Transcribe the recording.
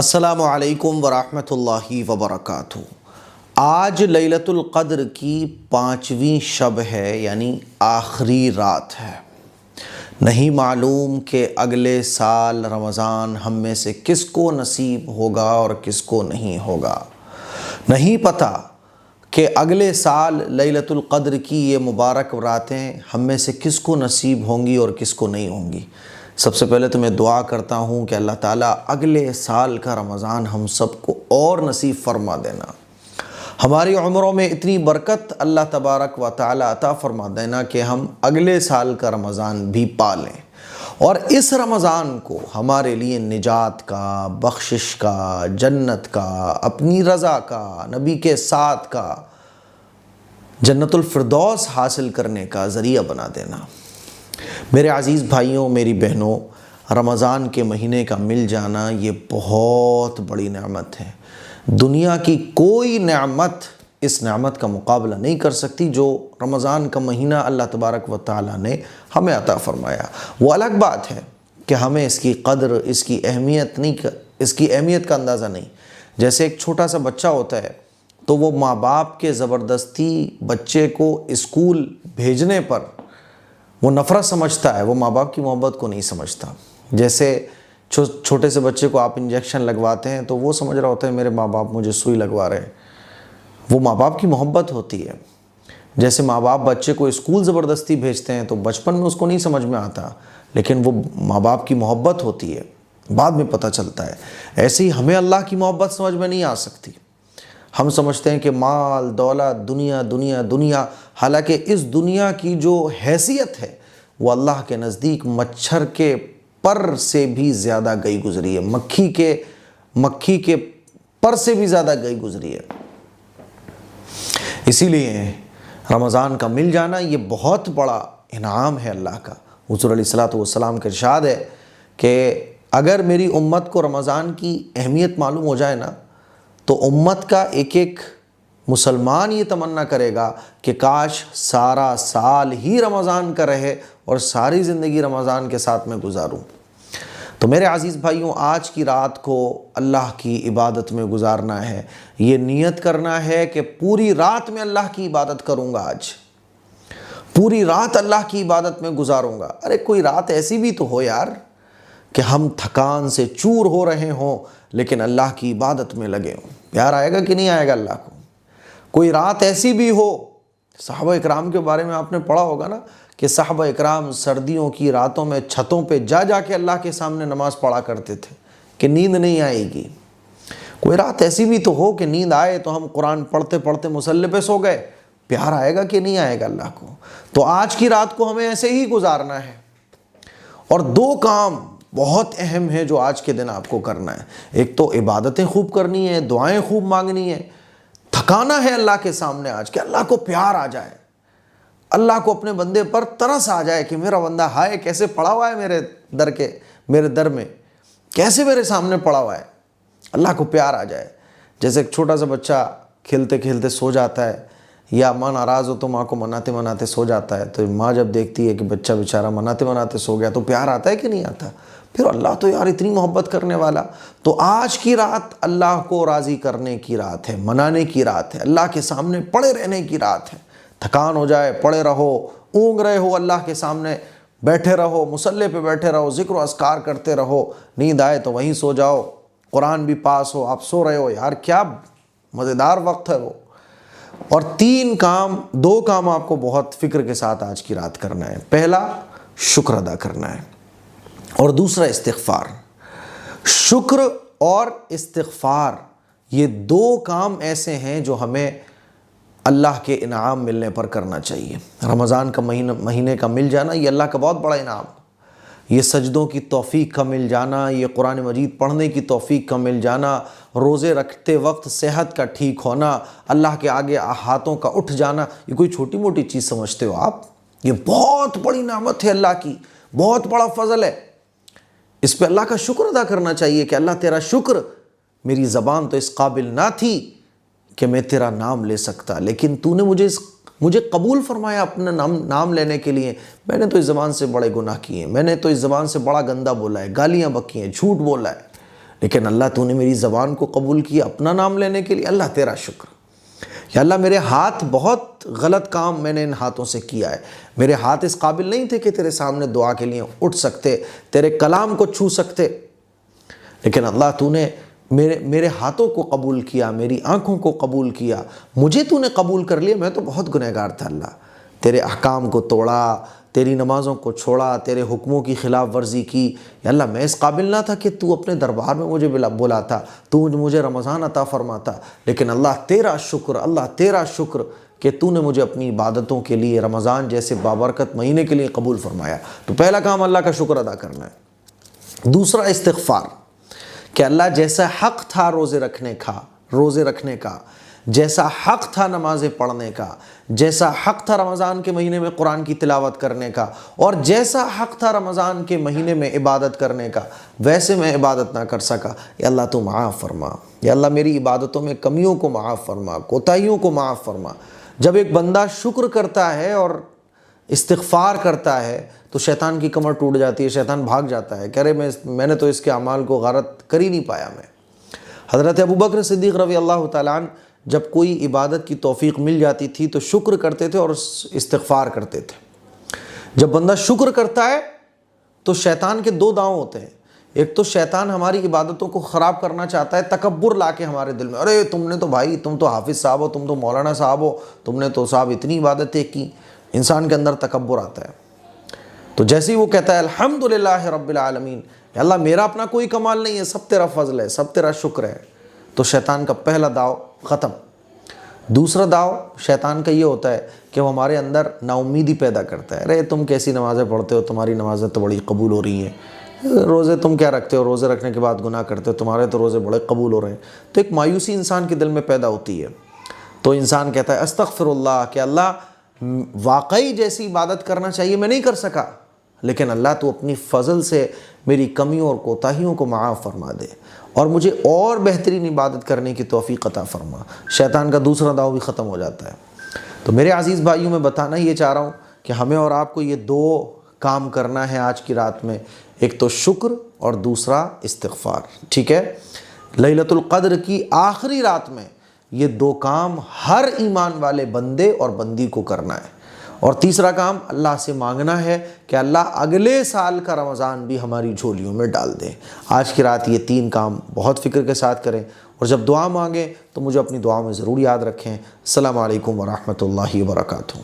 السلام علیکم ورحمۃ اللہ وبرکاتہ۔ آج لیلۃ القدر کی 5ویں شب ہے، یعنی آخری رات ہے۔ نہیں معلوم کہ اگلے سال رمضان ہم میں سے کس کو نصیب ہوگا اور کس کو نہیں ہوگا۔ نہیں پتہ کہ اگلے سال لیلۃ القدر کی یہ مبارک راتیں ہم میں سے کس کو نصیب ہوں گی اور کس کو نہیں ہوں گی۔ سب سے پہلے تو میں دعا کرتا ہوں کہ اللہ تعالیٰ اگلے سال کا رمضان ہم سب کو اور نصیب فرما دینا، ہماری عمروں میں اتنی برکت اللہ تبارک و تعالیٰ عطا فرما دینا کہ ہم اگلے سال کا رمضان بھی پالیں، اور اس رمضان کو ہمارے لیے نجات کا، بخشش کا، جنت کا، اپنی رضا کا، نبی کے ساتھ کا، جنت الفردوس حاصل کرنے کا ذریعہ بنا دینا۔ میرے عزیز بھائیوں، میری بہنوں، رمضان کے مہینے کا مل جانا یہ بہت بڑی نعمت ہے۔ دنیا کی کوئی نعمت اس نعمت کا مقابلہ نہیں کر سکتی جو رمضان کا مہینہ اللہ تبارک و تعالیٰ نے ہمیں عطا فرمایا۔ وہ الگ بات ہے کہ ہمیں اس کی قدر، اس کی اہمیت کا اندازہ نہیں۔ جیسے ایک چھوٹا سا بچہ ہوتا ہے تو وہ ماں باپ کے زبردستی بچے کو اسکول بھیجنے پر وہ نفرت سمجھتا ہے، وہ ماں باپ کی محبت کو نہیں سمجھتا۔ جیسے چھوٹے سے بچے کو آپ انجیکشن لگواتے ہیں تو وہ سمجھ رہا ہوتا ہے میرے ماں باپ مجھے سوئی لگوا رہے ہیں، وہ ماں باپ کی محبت ہوتی ہے۔ جیسے ماں باپ بچے کو اسکول زبردستی بھیجتے ہیں تو بچپن میں اس کو نہیں سمجھ میں آتا، لیکن وہ ماں باپ کی محبت ہوتی ہے، بعد میں پتہ چلتا ہے۔ ایسے ہی ہمیں اللہ کی محبت سمجھ میں نہیں آ سکتی۔ ہم سمجھتے ہیں کہ مال، دولت، دنیا دنیا دنیا، حالانکہ اس دنیا کی جو حیثیت ہے وہ اللہ کے نزدیک مچھر کے پر سے بھی زیادہ گئی گزری ہے، مکھی کے پر سے بھی زیادہ گئی گزری ہے۔ اسی لیے رمضان کا مل جانا یہ بہت بڑا انعام ہے اللہ کا۔ حضور علیہ الصلوۃ والسلام کا ارشاد ہے کہ اگر میری امت کو رمضان کی اہمیت معلوم ہو جائے نا تو امت کا ایک ایک مسلمان یہ تمنا کرے گا کہ کاش سارا سال ہی رمضان کا رہے اور ساری زندگی رمضان کے ساتھ میں گزاروں۔ تو میرے عزیز بھائیوں، آج کی رات کو اللہ کی عبادت میں گزارنا ہے۔ یہ نیت کرنا ہے کہ پوری رات میں اللہ کی عبادت کروں گا، آج پوری رات اللہ کی عبادت میں گزاروں گا۔ ارے کوئی رات ایسی بھی تو ہو یار کہ ہم تھکان سے چور ہو رہے ہوں لیکن اللہ کی عبادت میں لگے ہوں۔ پیار آئے گا کہ نہیں آئے گا اللہ کو؟ کوئی رات ایسی بھی ہو، صحابہ اکرام کے بارے میں آپ نے پڑھا ہوگا نا کہ صحابہ اکرام سردیوں کی راتوں میں چھتوں پہ جا کے اللہ کے سامنے نماز پڑھا کرتے تھے کہ نیند نہیں آئے گی۔ کوئی رات ایسی بھی تو ہو کہ نیند آئے تو ہم قرآن پڑھتے پڑھتے مصلی پہ سو گئے۔ پیار آئے گا کہ نہیں آئے گا اللہ کو؟ تو آج کی رات کو ہمیں ایسے ہی گزارنا ہے، اور 2 کام بہت اہم ہے جو آج کے دن آپ کو کرنا ہے۔ ایک تو عبادتیں خوب کرنی ہے، دعائیں خوب مانگنی ہے، تھکانا ہے اللہ کے سامنے آج کہ اللہ کو پیار آ جائے، اللہ کو اپنے بندے پر ترس آ جائے کہ میرا بندہ ہائے کیسے پڑا ہوا ہے میرے در میں، کیسے میرے سامنے پڑا ہوا ہے، اللہ کو پیار آ جائے۔ جیسے ایک چھوٹا سا بچہ کھیلتے کھیلتے سو جاتا ہے، یا ماں ناراض ہو تو ماں کو مناتے مناتے سو جاتا ہے، تو ماں جب دیکھتی ہے کہ بچہ بیچارہ مناتے مناتے سو گیا تو پیار آتا ہے کہ نہیں آتا؟ پھر اللہ تو یار اتنی محبت کرنے والا۔ تو آج کی رات اللہ کو راضی کرنے کی رات ہے، منانے کی رات ہے، اللہ کے سامنے پڑے رہنے کی رات ہے۔ تھکان ہو جائے پڑے رہو، اونگ رہے ہو اللہ کے سامنے بیٹھے رہو، مصلی پہ بیٹھے رہو، ذکر و اذکار کرتے رہو، نیند آئے تو وہیں سو جاؤ، قرآن بھی پاس ہو، آپ سو رہے ہو، یار کیا مزیدار وقت ہے وہ۔ اور 2 کام آپ کو بہت فکر کے ساتھ آج کی رات کرنا ہے۔ پہلا شکر ادا کرنا ہے، اور دوسرا استغفار۔ شکر اور استغفار یہ 2 کام ایسے ہیں جو ہمیں اللہ کے انعام ملنے پر کرنا چاہیے۔ رمضان کا مہینے کا مل جانا یہ اللہ کا بہت بڑا انعام، یہ سجدوں کی توفیق کا مل جانا، یہ قرآن مجید پڑھنے کی توفیق کا مل جانا، روزے رکھتے وقت صحت کا ٹھیک ہونا، اللہ کے آگے ہاتھوں کا اٹھ جانا، یہ کوئی چھوٹی موٹی چیز سمجھتے ہو آپ؟ یہ بہت بڑی نعمت ہے اللہ کی، بہت بڑا فضل ہے۔ اس پہ اللہ کا شکر ادا کرنا چاہیے کہ اللہ تیرا شکر، میری زبان تو اس قابل نہ تھی کہ میں تیرا نام لے سکتا، لیکن تو نے مجھے قبول فرمایا اپنا نام لینے کے لیے۔ میں نے تو اس زبان سے بڑے گناہ کیے ہیں، میں نے تو اس زبان سے بڑا گندہ بولا ہے، گالیاں بکی ہیں، جھوٹ بولا ہے، لیکن اللہ تو نے میری زبان کو قبول کیا اپنا نام لینے کے لیے، اللہ تیرا شکر۔ یا اللہ میرے ہاتھ بہت غلط کام میں نے ان ہاتھوں سے کیا ہے، میرے ہاتھ اس قابل نہیں تھے کہ تیرے سامنے دعا کے لیے اٹھ سکتے، تیرے کلام کو چھو سکتے، لیکن اللہ تو نے میرے ہاتھوں کو قبول کیا، میری آنکھوں کو قبول کیا، مجھے تو نے قبول کر لیا، میں تو بہت گنہگار تھا اللہ، تیرے احکام کو توڑا، تیری نمازوں کو چھوڑا، تیرے حکموں کی خلاف ورزی کی۔ یا اللہ میں اس قابل نہ تھا کہ تو اپنے دربار میں مجھے بلاتا، تو مجھے رمضان عطا فرماتا، لیکن اللہ تیرا شکر، اللہ تیرا شکر کہ تو نے مجھے اپنی عبادتوں کے لیے رمضان جیسے بابرکت مہینے کے لیے قبول فرمایا۔ تو پہلا کام اللہ کا شکر ادا کرنا ہے۔ دوسرا استغفار، کہ اللہ جیسا حق تھا روزے رکھنے کا، جیسا حق تھا نمازیں پڑھنے کا، جیسا حق تھا رمضان کے مہینے میں قرآن کی تلاوت کرنے کا، اور جیسا حق تھا رمضان کے مہینے میں عبادت کرنے کا، ویسے میں عبادت نہ کر سکا، یا اللہ تو معاف فرما، یا اللہ میری عبادتوں میں کمیوں کو معاف فرما، کوتاہیوں کو معاف فرما۔ جب ایک بندہ شکر کرتا ہے اور استغفار کرتا ہے تو شیطان کی کمر ٹوٹ جاتی ہے، شیطان بھاگ جاتا ہے کہ ارے میں نے تو اس کے اعمال کو غارت کر ہی نہیں پایا۔ میں حضرت ابوبکر صدیق رضی اللہ تعالیٰ عنہ جب کوئی عبادت کی توفیق مل جاتی تھی تو شکر کرتے تھے اور استغفار کرتے تھے۔ جب بندہ شکر کرتا ہے تو شیطان کے دو داؤں ہوتے ہیں، ایک تو شیطان ہماری عبادتوں کو خراب کرنا چاہتا ہے، تکبر لا کے ہمارے دل میں، ارے تم نے تو بھائی، تم تو حافظ صاحب ہو، تم تو مولانا صاحب ہو، تم نے تو صاحب اتنی عبادتیں کی، انسان کے اندر تکبر آتا ہے۔ تو جیسے ہی وہ کہتا ہے الحمدللہ رب العالمین، یا اللہ میرا اپنا کوئی کمال نہیں ہے، سب تیرا فضل ہے، سب تیرا شکر ہے، تو شیطان کا پہلا داؤ ختم۔ دوسرا داؤ شیطان کا یہ ہوتا ہے کہ وہ ہمارے اندر نا امیدی پیدا کرتا ہے، ارے تم کیسی نمازیں پڑھتے ہو، تمہاری نمازیں تو بڑی قبول ہو رہی ہیں، روزے تم کیا رکھتے ہو، روزے رکھنے کے بعد گناہ کرتے ہو، تمہارے تو روزے بڑے قبول ہو رہے ہیں۔ تو ایک مایوسی انسان کے دل میں پیدا ہوتی ہے، تو انسان کہتا ہے استغفر اللہ، کہ اللہ واقعی جیسی عبادت کرنا چاہیے میں نہیں کر سکا، لیکن اللہ تو اپنی فضل سے میری کمیوں اور کوتاہیوں کو معاف فرما دے اور مجھے اور بہترین عبادت کرنے کی توفیق عطا فرما۔ شیطان کا دوسرا داؤ بھی ختم ہو جاتا ہے۔ تو میرے عزیز بھائیوں، میں بتانا یہ چاہ رہا ہوں کہ ہمیں اور آپ کو یہ دو کام کرنا ہے آج کی رات میں، ایک تو شکر اور دوسرا استغفار، ٹھیک ہے؟ لیلۃ القدر کی آخری رات میں یہ دو کام ہر ایمان والے بندے اور بندی کو کرنا ہے۔ اور تیسرا کام اللہ سے مانگنا ہے کہ اللہ اگلے سال کا رمضان بھی ہماری جھولیوں میں ڈال دے۔ آج کی رات یہ تین کام بہت فکر کے ساتھ کریں، اور جب دعا مانگیں تو مجھے اپنی دعا میں ضرور یاد رکھیں۔ السلام علیکم ورحمۃ اللہ وبرکاتہ۔